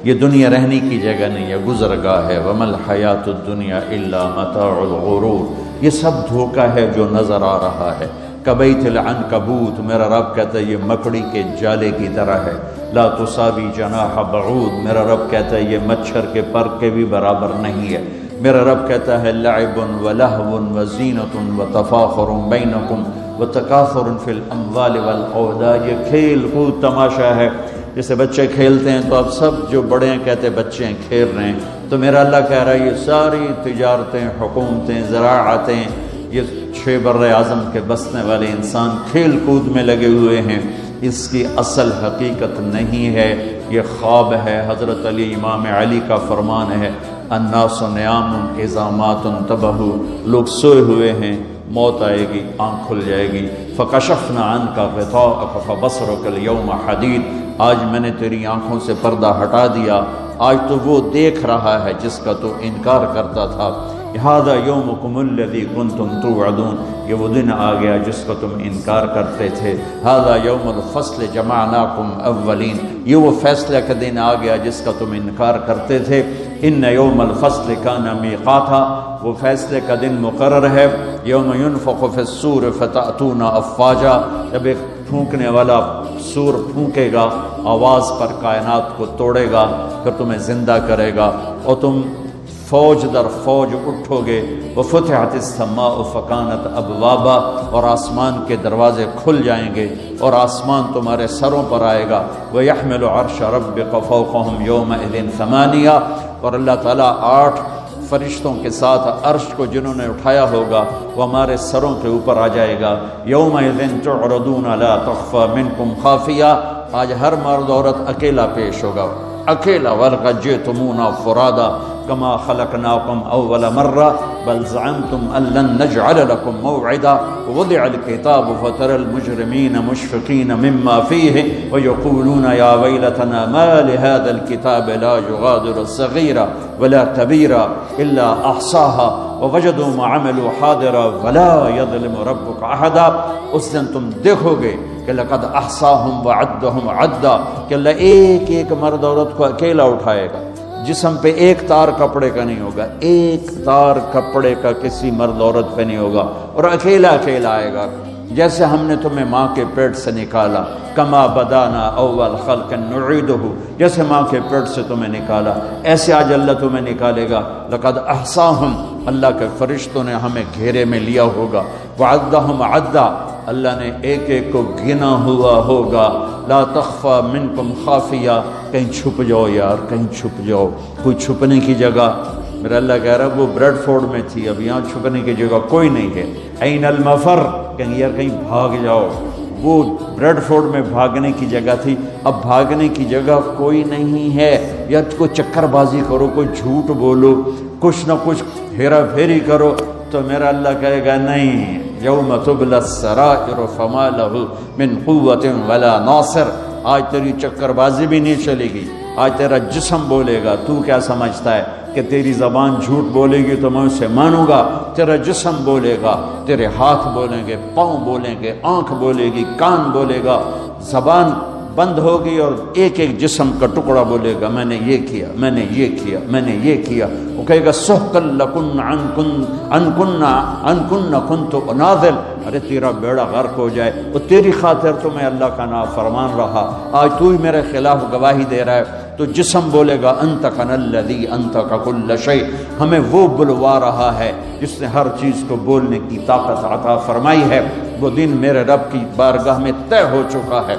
یہ دنیا رہنے کی جگہ نہیں ہے، گزرگاہ ہے۔ وَمَا الْحَيَاةُ الدُّنْيَا إِلَّا مَتَاعُ الْغُرُورِ، یہ سب دھوکہ ہے جو نظر آ رہا ہے۔ کبیت العنکبوت، میرا رب کہتا ہے یہ مکڑی کے جالے کی طرح ہے۔ لا تساوی جناح بعود، میرا رب کہتا ہے یہ مچھر کے پر کے بھی برابر نہیں ہے۔ میرا رب کہتا ہے لعب ولہو وزینۃ وتفاخر بینکم وتکاثر فی الاموال والاولاد، یہ کھیل کود تماشا ہے۔ جیسے بچے کھیلتے ہیں تو اب سب جو بڑے ہیں کہتے ہیں بچے ہیں کھیل رہے ہیں، تو میرا اللہ کہہ رہا ہے یہ ساری تجارتیں، حکومتیں، زراعتیں، یہ 6 بر اعظم کے بسنے والے انسان کھیل کود میں لگے ہوئے ہیں، اس کی اصل حقیقت نہیں ہے، یہ خواب ہے۔ حضرت علی امام علی کا فرمان ہے الناس نیام اذا مات انتبہوا، لوگ سوئے ہوئے ہیں، موت آئے گی آنکھ کھل جائے گی۔ فکشفنا عنک غطاءک فبصرک اليوم حدید، آج میں نے تیری آنکھوں سے پردہ ہٹا دیا، آج تو وہ دیکھ رہا ہے جس کا تو انکار کرتا تھا۔ ھذا یومکم الذی کنتم توعدون، یہ وہ دن آ گیا جس کا تم انکار کرتے تھے۔ ھذا یوم الفصل جمعناکم اولین، یہ وہ فیصلہ کا دن آ گیا جس کا تم انکار کرتے تھے۔ ان یوم الفصل کان میقاتا، وہ فیصلے کا دن مقرر ہے۔ یوم ینفخ فی الصور فتأتون افواجا، جب ایک پھونکنے والا سور پھونکے گا، آواز پر کائنات کو توڑے گا، پھر تمہیں زندہ کرے گا اور تم فوج در فوج اٹھو گے۔ وفتحت السماء فکانت ابوابا، اور آسمان کے دروازے کھل جائیں گے اور آسمان تمہارے سروں پر آئے گا۔ ویحمل عرش ربک فوقہم یومئذ ثمانیہ، اور اللہ تعالیٰ 8 فرشتوں کے ساتھ عرش کو جنہوں نے اٹھایا ہوگا وہ ہمارے سروں کے اوپر آ جائے گا۔ یومئذ تعرضون لا تخفی منکم خافیہ، آج ہر مرد عورت اکیلا پیش ہوگا، اکیلا۔ وَلَقَدْ جِئْتُمُونَا فُرَادَىٰ كَمَا خَلَقْنَاكُمْ أَوَّلَ مَرَّةٍ بَلْ زَعَمْتُمْ أَن لَّن نَّجْعَلَ لَكُم مَّوْعِدًا وَوُضِعَ الْكِتَابُ فَتَرَى الْمُجْرِمِينَ مُشْفِقِينَ مِمَّا فِيهِ وَيَقُولُونَ يَا وَيْلَتَنَا مَا لِهَٰذَا الْكِتَابِ لَا يُغَادِرُ صَغِيرًا وَلَا كَبِيرًا إِلَّا أَحْصَاهَا وَوَجَدُوا مَا عَمِلُوا حَاضِرًا وَلَا يَظْلِمُ رَبُّكَ أَحَدًا۔ اس دن تم دیکھو گے کہ لقد احصاهم وعدهم عدا، کہ اللہ ایک ایک مرد عورت کو اکیلا اٹھائے گا، جسم پہ ایک تار کپڑے کا نہیں ہوگا، ایک تار کپڑے کا کسی مرد عورت پہ نہیں ہوگا، اور اکیلا اکیلا آئے گا۔ جیسے ہم نے تمہیں ماں کے پیٹ سے نکالا، کما بدانا اول خلق نعیدہ، جیسے ماں کے پیٹ سے تمہیں نکالا ایسے آج اللہ تمہیں نکالے گا۔ لقد احصاہم، اللہ کے فرشتوں نے ہمیں گھیرے میں لیا ہوگا۔ وعدہم عدا، اللہ نے ایک ایک کو گنا ہوا ہوگا۔ لا تخفى منکم خافیہ، کہیں چھپ جاؤ یار، کہیں چھپ جاؤ، کوئی چھپنے کی جگہ۔ میرا اللہ کہہ رہا وہ بریڈ فورڈ میں تھی، اب یہاں چھپنے کی جگہ کوئی نہیں ہے۔ این المفر، کہیں یار کہیں بھاگ جاؤ، وہ بریڈ فورڈ میں بھاگنے کی جگہ تھی، اب بھاگنے کی جگہ کوئی نہیں ہے۔ یا کوئی چکر بازی کرو، کوئی جھوٹ بولو، کچھ نہ کچھ ہیرا پھیری کرو، تو میرا اللہ کہے گا نہیں، یوم تبلی السرائر فما لہ من قوت ولا ناصر، آج تیری چکر بازی بھی نہیں چلے گی، آج تیرا جسم بولے گا۔ تو کیا سمجھتا ہے کہ تیری زبان جھوٹ بولے گی تو میں اسے مانوں گا؟ تیرا جسم بولے گا، تیرے ہاتھ بولیں گے، پاؤں بولیں گے، آنکھ بولے گی، کان بولے گا، زبان بند ہوگی اور ایک ایک جسم کا ٹکڑا بولے گا میں نے یہ کیا، میں نے یہ کیا، میں نے یہ کیا۔ وہ کہے گا سحقا لکن ان کن کنت اناذل، ارے تیرا بیڑا غرق ہو جائے، وہ تیری خاطر تو میں اللہ کا نافرمان رہا، آج تو ہی میرے خلاف گواہی دے رہا ہے۔ تو جسم بولے گا انتقن الذی انطق کل شیء، ہمیں وہ بلوا رہا ہے جس نے ہر چیز کو بولنے کی طاقت عطا فرمائی ہے۔ وہ دن میرے رب کی بارگاہ میں طے ہو چکا ہے،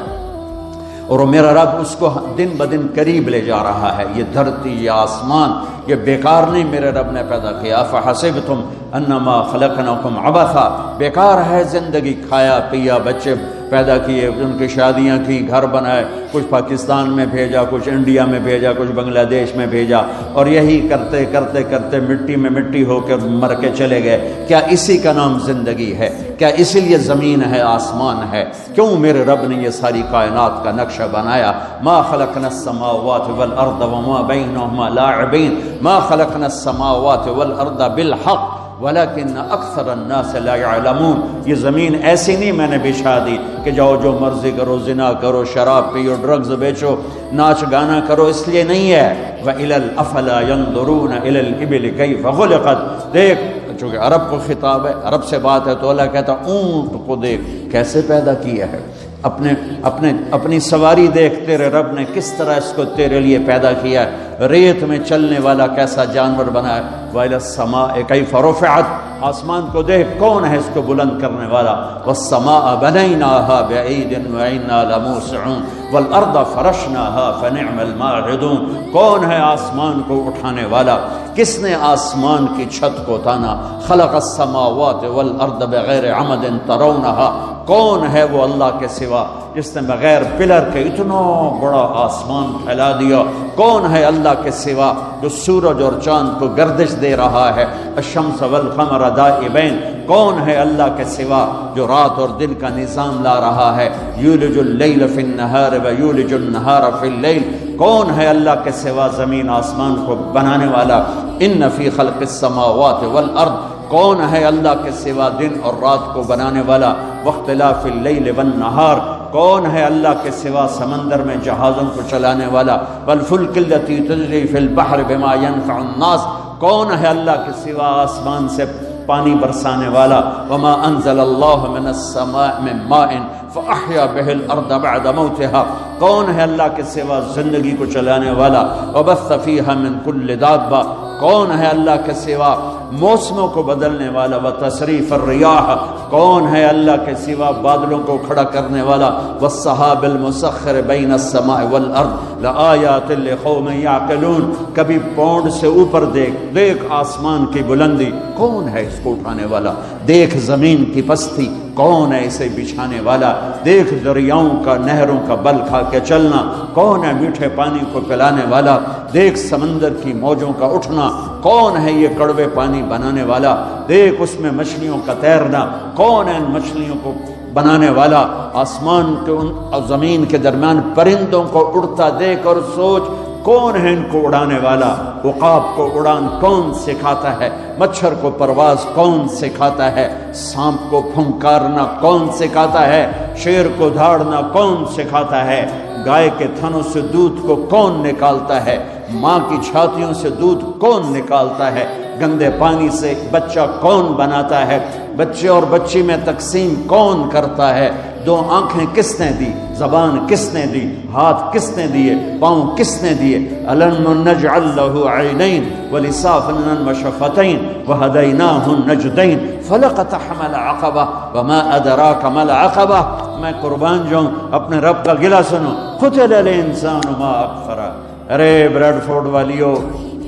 اور میرا رب اس کو دن بدن قریب لے جا رہا ہے۔ یہ دھرتی، یہ آسمان، یہ بیکار نہیں میرے رب نے پیدا کیا۔ فحسبتم انما خلقناکم عبثا، بیکار ہے زندگی، کھایا پیا، بچے پیدا کیے، ان کی شادیاں کی، گھر بنائے، کچھ پاکستان میں بھیجا، کچھ انڈیا میں بھیجا، کچھ بنگلہ دیش میں بھیجا، اور یہی کرتے کرتے کرتے مٹی میں مٹی ہو کے مر کے چلے گئے۔ کیا اسی کا نام زندگی ہے؟ کیا اسی لیے زمین ہے، آسمان ہے؟ کیوں میرے رب نے یہ ساری کائنات کا نقشہ بنایا؟ ما خلقنا السماوات والارض وما بینہما لاعبین، ما خلقنا السماوات والارض بالحق، ولکن اکثر الناس لا یعلمون، یہ زمین ایسی نہیں میں نے بچھا دی کہ جاؤ جو مرضی کرو، زنا کرو، شراب پیو، ڈرگز بیچو، ناچ گانا کرو، اس لیے نہیں ہے۔ وَإِلَى الْأَفْلَا يَنْظُرُونَ إِلَى الْإِبِلِ كَيْفَ خُلِقَتْ، دیکھ، چونکہ عرب کو خطاب ہے، عرب سے بات ہے، تو اللہ کہتا اونٹ کو دیکھ کیسے پیدا کیا ہے، اپنی سواری دیکھ، تیرے رب نے کس طرح اس کو تیرے لیے پیدا کیا ہے، ریت میں چلنے والا کیسا جانور بنا ہے۔ وَإِلَى السَّمَاءِ كَيْفَ رُفِعَتْ، آسمان کو دیکھ کون ہے اس کو بلند کرنے والا۔ وَالسَّمَاءَ بَنَيْنَاهَا بِأَيْدٍ وَإِنَّا لَمُوسِعُونَ وَالْأَرْضَ فَرَشْنَاهَا فَنِعْمَ الْمَاعِدُونَ، کون ہے آسمان کو اٹھانے والا، کس نے آسمان کی چھت کو تانا۔ خلق السماوات والارض بغیر عمد ترونها، کون ہے وہ اللہ کے سوا جس نے بغیر پلر کے اتنا بڑا آسمان پھیلا دیا؟ کون ہے اللہ کے سوا جو سورج اور چاند کو گردش دے رہا ہے؟ الشمس والقمر دائبین، کون ہے اللہ کے سوا جو رات اور دن کا نظام لا رہا ہے؟ یولج اللیل فی النہار ویولج النہار فی اللیل، کون ہے اللہ کے سوا زمین آسمان کو بنانے والا؟ ان فی خلق السماوات والارض، کون ہے اللہ کے سوا دن اور رات کو بنانے والا؟ واختلاف اللیل والنہار، کون ہے اللہ کے سوا سمندر میں جہازوں کو چلانے والا؟ والفلک التی تجری فی البحر بما ينفع الناس، کون ہے اللہ کے سوا آسمان سے پانی برسانے والا؟ وما انزل اللہ من السماء من ماء فاحیا به الارض بعد موتها، کون ہے اللہ کے سوا زندگی کو چلانے والا؟ وبث فیہا من کل دابہ، کون ہے اللہ کے سوا موسموں کو بدلنے والا؟ وتصریف الریاح، کون ہے اللہ کے سوا بادلوں کو کھڑا کرنے والا؟ والسحاب المسخر بین السماء والارض لآیات لقوم یعقلون، کبھی پونڈ سے اوپر دیکھ آسمان کی بلندی، کون ہے اس کو اٹھانے والا؟ دیکھ زمین کی پستی، کون ہے اسے بچھانے والا؟ دیکھ دریاؤں کا، نہروں کا بل کھا کے چلنا، کون ہے میٹھے پانی کو پلانے والا؟ دیکھ سمندر کی موجوں کا اٹھنا، کون ہے یہ کڑوے پانی بنانے والا؟ دیکھ اس میں مچھلیوں کا تیرنا، کون ہے ان مچھلیوں کو بنانے والا؟ آسمان کے اور زمین کے درمیان پرندوں کو اڑتا دیکھ اور سوچ کون ہے ان کو اڑانے والا؟ عقاب کو اڑان کون سکھاتا ہے؟ مچھر کو پرواز کون سکھاتا ہے؟ سانپ کو پھنکارنا کون سکھاتا ہے؟ شیر کو دھاڑنا کون سکھاتا ہے؟ گائے کے تھنوں سے دودھ کو کون نکالتا ہے؟ ماں کی چھاتیوں سے دودھ کون نکالتا ہے؟ گندے پانی سے بچہ کون بناتا ہے؟ بچے اور بچی میں تقسیم کون کرتا ہے؟ دو آنکھیں کس نے دی؟ زبان کس نے دی؟ ہاتھ کس نے دیے؟ پاؤں کس نے دیے؟ الم نجعل له عینین ولسانا وشفتین وہدیناہ النجدین فلقتحم العقبہ وما ادراک ما العقبہ۔ میں قربان جاؤں، اپنے رب کا گلہ سنو، قتل الانسان ما اکفرہ۔ ارے بریڈ فورڈ والیو،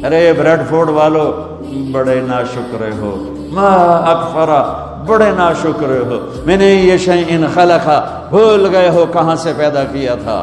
ارے بریڈ فورڈ والو، بڑے ناشکرے ہو، ما اکفرہ، بڑے ناشکرے ہو، میں نے یہ شیئن خلقہ، بھول گئے ہو کہاں سے پیدا کیا تھا؟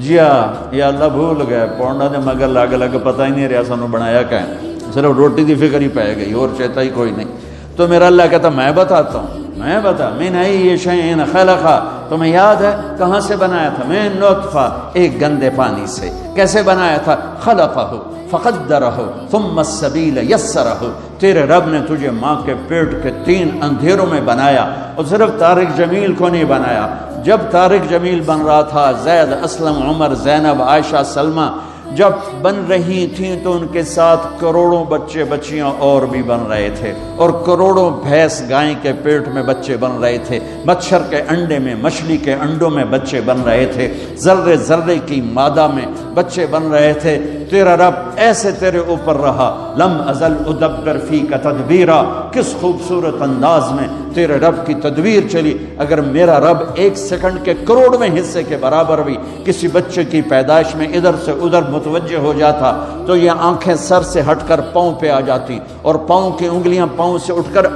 جیا یا اللہ بھول گئے، پونڈا نے مگر لگ لگ پتہ ہی نہیں رہا سانو بنایا کہیں، صرف روٹی دی فکر ہی پہ گئی اور چیتا ہی کوئی نہیں۔ تو میرا اللہ کہتا میں بتاتا ہوں، میں بتا، من ای شیئن خلقہ، تمہیں یاد ہے کہاں سے بنایا تھا؟ من نطفہ، ایک گندے پانی سے۔ کیسے بنایا تھا؟ خلقہ فقدرہ ثم السبیل یسرہ، تیرے رب نے تجھے ماں کے پیٹ کے 3 اندھیروں میں بنایا، اور صرف طارق جمیل کو نہیں بنایا۔ جب طارق جمیل بن رہا تھا، زید، اسلم، عمر، زینب، عائشہ، سلمہ جب بن رہی تھیں تو ان کے ساتھ کروڑوں بچے بچیاں اور بھی بن رہے تھے، اور کروڑوں بھینس گائیں کے پیٹ میں بچے بن رہے تھے، مچھر کے انڈے میں، مچھلی کے انڈوں میں بچے بن رہے تھے، ذرے ذرے کی مادہ میں بچے بن رہے تھے۔ تیرا رب ایسے تیرے اوپر رہا، لم ازل ادبر فیک تدبیرا، کس خوبصورت انداز میں تیرے رب کی تدبیر چلی۔ اگر میرا رب 1 سیکنڈ کے کروڑویں حصے کے برابر بھی کسی بچے کی پیدائش میں ادھر سے ادھر متوجہ ہو جاتا تو یہ آنکھیں سر سے ہٹ کر پاؤں پہ آ جاتی، اور پاؤں کی انگلیاں پاؤں سے اٹھ کر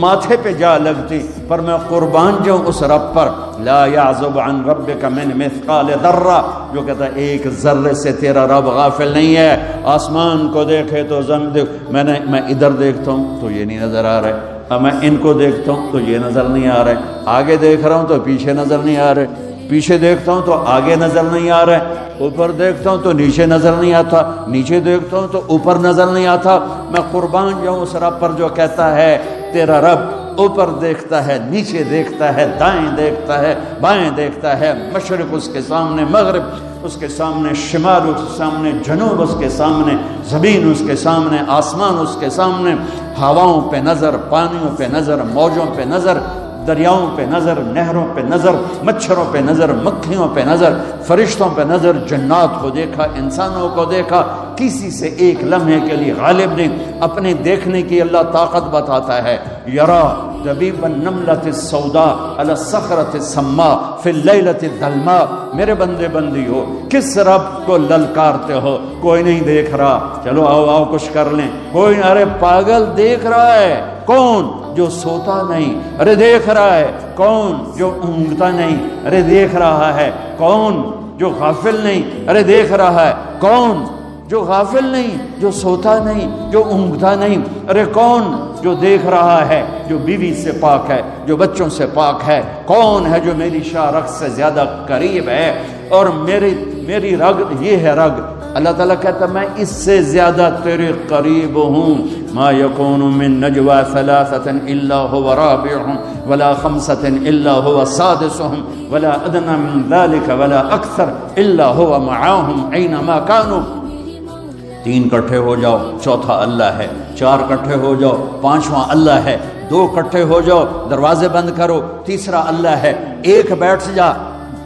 ماتھے پہ جا لگتی۔ پر میں قربان جاؤں اس رب پر، لا یعزب عن ربک من مثقال ذرہ، جو کہتا ہے 1 ذرے سے تیرا رب غافل نہیں ہے۔ آسمان کو دیکھے تو زمین دیکھ، میں ادھر دیکھتا ہوں تو یہ نہیں نظر آ رہا ہے، میں ان کو دیکھتا ہوں تو یہ نظر نہیں آ رہا ہے، آگے دیکھ رہا ہوں تو پیچھے نظر نہیں آ رہے۔ پیچھے دیکھتا ہوں تو آگے نظر نہیں آ رہا ہے، اوپر دیکھتا ہوں تو نیچے نظر نہیں آتا، نیچے دیکھتا ہوں تو اوپر نظر نہیں آتا۔ میں قربان جاؤں اس رب پر جو کہتا ہے تیرا رب اوپر دیکھتا ہے، نیچے دیکھتا ہے، دائیں دیکھتا ہے، بائیں دیکھتا ہے، مشرق اس کے سامنے، مغرب اس کے سامنے، شمال اس کے سامنے، جنوب اس کے سامنے، زمین اس کے سامنے، آسمان اس کے سامنے، ہواؤں پہ نظر، پانیوں پہ نظر، موجوں پہ نظر، دریاؤں پہ نظر، نہروں پہ نظر، مچھروں پہ نظر، مکھیوں پہ نظر، فرشتوں پہ نظر، جنات کو دیکھا، انسانوں کو دیکھا، کسی سے ایک لمحے کے لیے غالب نہیں۔ اپنے دیکھنے کی اللہ طاقت بتاتا ہے، یرا دبیب النملۃ السوداء علی الصخرۃ السماء فی اللیلۃ الظلماء۔ میرے بندے بندی ہو، کس رب کو للکارتے ہو؟ کوئی نہیں دیکھ رہا، چلو آؤ آؤ کچھ کر لیں، کوئی، ارے پاگل دیکھ رہا ہے، کون؟ جو سوتا نہیں، ارے دیکھ رہا ہے، کون؟ جو اونگتا نہیں، ارے دیکھ رہا ہے، کون؟ جو غافل نہیں، ارے دیکھ رہا ہے، کون؟ جو غافل نہیں، جو سوتا نہیں، جو اونگتا نہیں، ارے کون؟ جو دیکھ رہا ہے، جو بیوی سے پاک ہے، جو بچوں سے پاک ہے، کون ہے جو میری شاہ رگ سے زیادہ قریب ہے؟ اور میری رگ یہ ہے رگ، اللہ تعالیٰ کہتا میں اس سے زیادہ تیرے قریب ہوں۔ ما یکون من نجوى ثلاثة الا هو رابعهم ولا خمسة الا هو سادسهم ولا ادنى من ذلك ولا اکثر الا هو معاهم اينما كانوا۔ تین کٹھے ہو جاؤ، چوتھا اللہ ہے، چار کٹھے ہو جاؤ، پانچواں اللہ ہے، دو کٹھے ہو جاؤ، دروازے بند کرو، تیسرا اللہ ہے، ایک بیٹھ جا،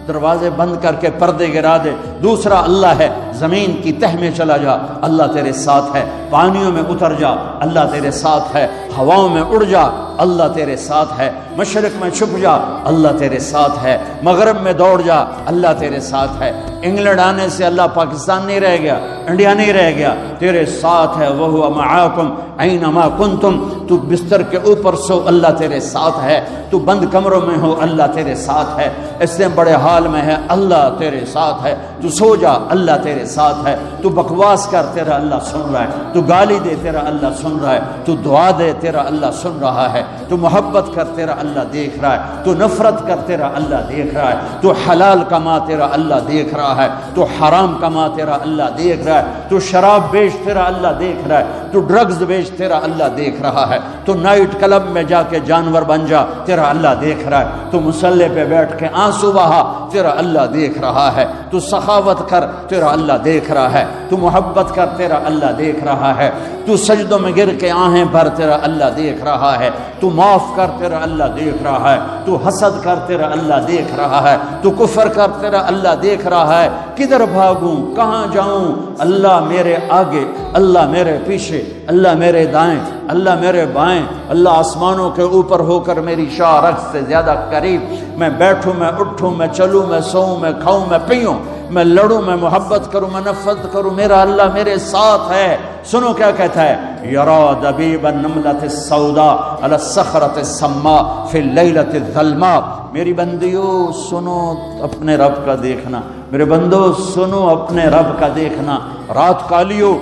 دروازے بند کر کے پردے گرا دے، دوسرا اللہ ہے، زمین کی تہ میں چلا جا، اللہ تیرے ساتھ ہے، پانیوں میں اتر جا، اللہ تیرے ساتھ ہے، ہواؤں میں اڑ جا، اللہ تیرے ساتھ ہے، مشرق میں چھپ جا، اللہ تیرے ساتھ ہے، مغرب میں دوڑ جا، اللہ تیرے ساتھ ہے۔ انگلینڈ آنے سے اللہ پاکستان نہیں رہ گیا، انڈیا نہیں رہ گیا، تیرے ساتھ ہے، وَهُوَ مَعَاكُمْ أَيْنَمَا كُنْتُمْ۔ تو بستر کے اوپر سو، اللہ تیرے ساتھ ہے، تو بند کمروں میں ہو، اللہ تیرے ساتھ ہے، اس سے بڑے حال میں ہے، اللہ تیرے ساتھ ہے، تو سو جا، اللہ تیرے ساتھ ہے، تو بکواس کر، تیرا اللہ سن رہا ہے، تو گالی دے، تیرا اللہ سن رہا ہے، تو دعا دے، تیرا اللہ سن رہا ہے، تو محبت کر، تیرا اللہ دیکھ رہا ہے، تو نفرت کر، تیرا اللہ دیکھ رہا ہے، تو حلال کما، تیرا اللہ دیکھ رہا ہے، تو حرام کما، تیرا اللہ دیکھ رہا ہے، تو شراب بیچ، تیرا اللہ دیکھ رہا ہے، تو ڈرگز بیچ، تیرا اللہ دیکھ رہا ہے، تو نائٹ کلب میں جا کے جانور بن جا، تیرا اللہ دیکھ رہا ہے، تو مصلی پہ بیٹھ کے آنسو بہا، تیرا اللہ دیکھ رہا ہے، تو سخاوت کر، تیرا اللہ دیکھ رہا ہے، تو محبت کر، تیرا اللہ دیکھ رہا ہے، تو سجدوں میں گر کے آہیں بھر، تیرا اللہ دیکھ رہا ہے، تو معاف کر، تیرا اللہ دیکھ رہا ہے، تو حسد کر، تیرا اللہ دیکھ رہا ہے، تو کفر کر، تیرا اللہ دیکھ رہا ہے، کدھر بھاگوں، کہاں جاؤں؟ اللہ میرے آگے، اللہ میرے پیچھے، اللہ میرے دائیں، اللہ میرے بائیں، اللہ آسمانوں کے اوپر ہو کر میری شاہ رگ سے زیادہ قریب۔ میں بیٹھوں، میں اٹھوں، میں چلوں، میں سوؤں، میں کھاؤں، میں پیوں، میں لڑوں، میں محبت کروں، میں نفرت کروں، میرا اللہ میرے ساتھ ہے۔ سنو کیا کہتا ہے، یرا دبیب النملۃ السوداء علی الصخرۃ السماء فی اللیلۃ الظلماء۔ میری بندیو سنو اپنے رب کا دیکھنا، میرے بندو سنو اپنے رب کا دیکھنا۔ رات کالیو،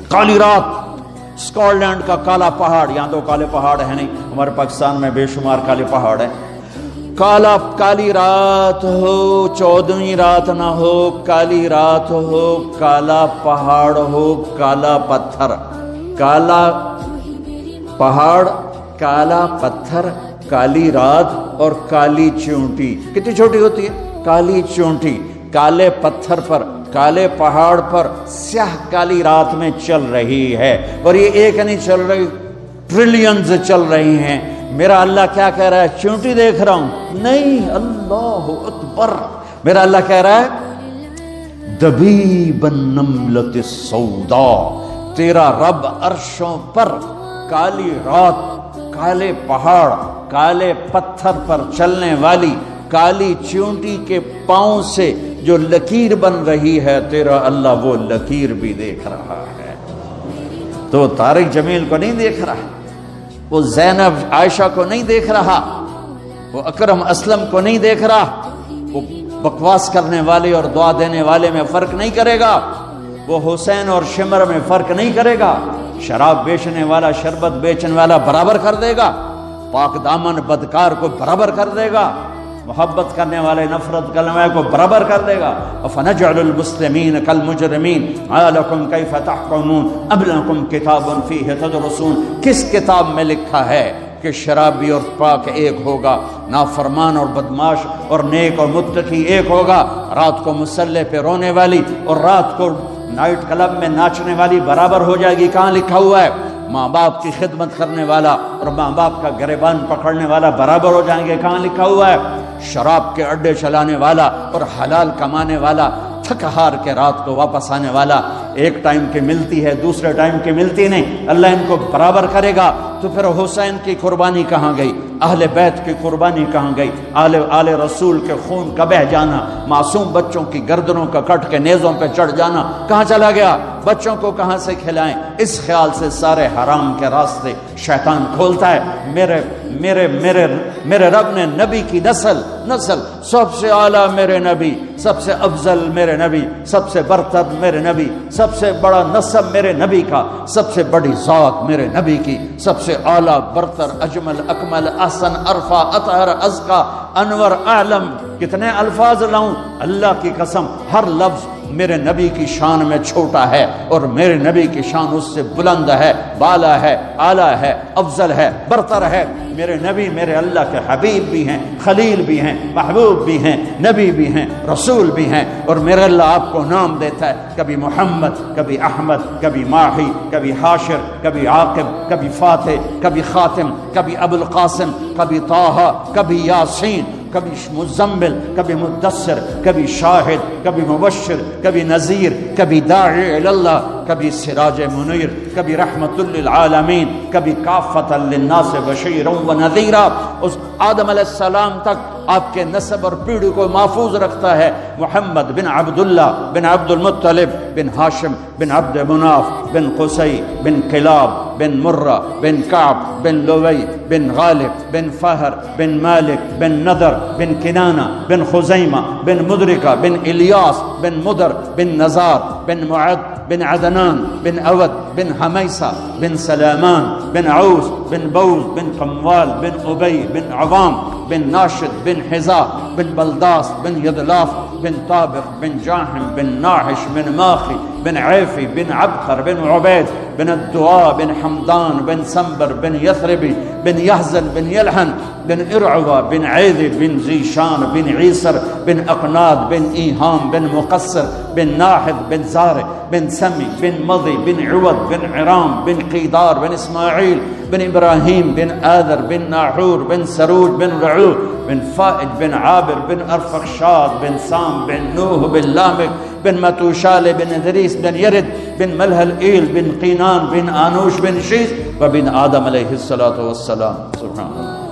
کالی رات، اسکاٹ لینڈ کا کالا پہاڑ، یہاں تو کالے پہاڑ ہے نہیں، ہمارے پاکستان میں بے شمار کالے پہاڑ ہیں۔ کالی رات ہو، 14ویں رات نہ ہو، کالی رات ہو، کالا پہاڑ ہو، کالا پتھر، کالا پہاڑ، کالا پتھر، کالی رات اور کالی چونٹی۔ کتنی چھوٹی ہوتی ہے؟ کالی چونٹی، کالے پتھر پر، کالے پہاڑ پر، سیاہ کالی رات میں چل رہی ہے، اور یہ ایک نہیں چل رہی، ٹریلینز چل رہی ہیں۔ میرا اللہ کیا کہہ رہا ہے؟ چونٹی دیکھ رہا ہوں؟ نہیں، اللہ اکبر۔ میرا اللہ کہہ رہا ہے دبیب النملۃ السوداء، تیرا رب عرشوں پر کالی رات، کالے پہاڑ، کالے پتھر پر چلنے والی کالی چونٹی کے پاؤں سے جو لکیر بن رہی ہے، تیرا اللہ وہ لکیر بھی دیکھ رہا ہے۔ تو طارق جمیل کو نہیں دیکھ رہا، وہ زینب عائشہ کو نہیں دیکھ رہا، وہ اکرم اسلم کو نہیں دیکھ رہا، وہ بکواس کرنے والے اور دعا دینے والے میں فرق نہیں کرے گا، وہ حسین اور شمر میں فرق نہیں کرے گا، شراب بیچنے والا شربت بیچنے والا برابر کر دے گا، پاک دامن بدکار کو برابر کر دے گا، محبت کرنے والے نفرت کرنے والے کو برابر کر دے گا. فنجعل المسلمین کالمجرمین لکم کیف تحکمون ام لکم کتاب فیہ تدرسون. کس کتاب میں لکھا ہے کہ شرابی اور پاک ایک ہوگا، نافرمان اور بدماش اور نیک اور متقی ایک ہوگا، رات کو مسلح پہ رونے والی اور رات کو نائٹ کلب میں ناچنے والی برابر ہو جائے گی؟ کہاں لکھا ہوا ہے؟ ماں باپ کی خدمت کرنے والا اور ماں باپ کا گریبان پکڑنے والا برابر ہو جائیں گے؟ کہاں لکھا ہوا ہے؟ شراب کے اڈے چلانے والا اور حلال کمانے والا، تھک ہار کے رات کو واپس آنے والا، ایک ٹائم کی ملتی ہے دوسرے ٹائم کی ملتی نہیں، اللہ ان کو برابر کرے گا. تو پھر حسین کی قربانی کہاں گئی؟ اہل بیت کی قربانی کہاں گئی؟ آل رسول کے خون کا بہ جانا، معصوم بچوں کی گردنوں کا کٹ کے نیزوں پہ چڑھ جانا کہاں چلا گیا؟ بچوں کو کہاں سے کھلائیں؟ اس خیال سے سارے حرام کے راستے شیطان کھولتا ہے. میرے رب نے نبی کی نسل سب سے اعلیٰ میرے نبی، سب سے افضل میرے نبی، سب سے برتر میرے نبی، سب سے بڑا نسب میرے نبی کا، سب سے بڑی ذات میرے نبی کی، سب سے اعلیٰ برتر اجمل اکمل احسن ارفع اطہر ازکا انور اعلم. کتنے الفاظ لاؤں؟ اللہ کی قسم ہر لفظ میرے نبی کی شان میں چھوٹا ہے اور میرے نبی کی شان اس سے بلند ہے، بالا ہے، اعلیٰ ہے، افضل ہے، برتر ہے. میرے نبی میرے اللہ کے حبیب بھی ہیں، خلیل بھی ہیں، محبوب بھی ہیں، نبی بھی ہیں، رسول بھی ہیں. اور میرے اللہ آپ کو نام دیتا ہے، کبھی محمد، کبھی احمد، کبھی ماہی، کبھی حاشر، کبھی عاقب، کبھی فاتح، کبھی خاتم، کبھی ابو القاسم، کبھی طٰہٰ، کبھی یاسین، کبھی مزمل، کبھی مدثر، کبھی شاہد، کبھی مبشر، کبھی نذیر، کبھی داعی اللہ، کبھی سراج منیر، کبھی رحمت للعالمین، کبھی کافۃ للناس بشیرا ونذیرا. اس آدم علیہ السلام تک آپ کے نسب اور پیڑھی کو محفوظ رکھتا ہے. محمد بن عبداللہ بن عبد المطلب بن ہاشم بن عبد مناف بن قصی بن کلاب بن مرہ بن کعب بن لوی بن غالب بن فہر بن مالک بن نضر بن کنانہ بن خزیمہ بن مدرکہ بن الیاس بن مدر بن نزار بن معد بن عدنان بن اود بن حمیسہ بن سلامان بن عوس بن بوز بن قموال بن ابی بن عوام بن ناشد بن حذاء بن بلداس بن یدلاف بن طابق بن جاحم بن ناحش بن ماخی بن عیفی بن عبقر بن عبید بن الدعاء بن حمدان بن سنبر بن یثربی بن یحزن بن یلحن بن ارعوہ بن عیذ بن زیشان بن عیسر بن اقناد بن ایہام بن مقصر بن ناحد بن زارع بن سمی بن مضی بن عوض بن عرام بن قیدار بن اسماعیل بن ابراہیم بن آذر بن ناحور بن سروج بن رعوع بن فائد بن عابر بن ارفخشاد بن سام بن نوح بن لامک بن متوشال بن ادریس بن یرد بن ملہل ایل بن قینان بن آنوش بن شیس وبن آدم علیہ الصلاۃ والسلام. سبحان اللہ.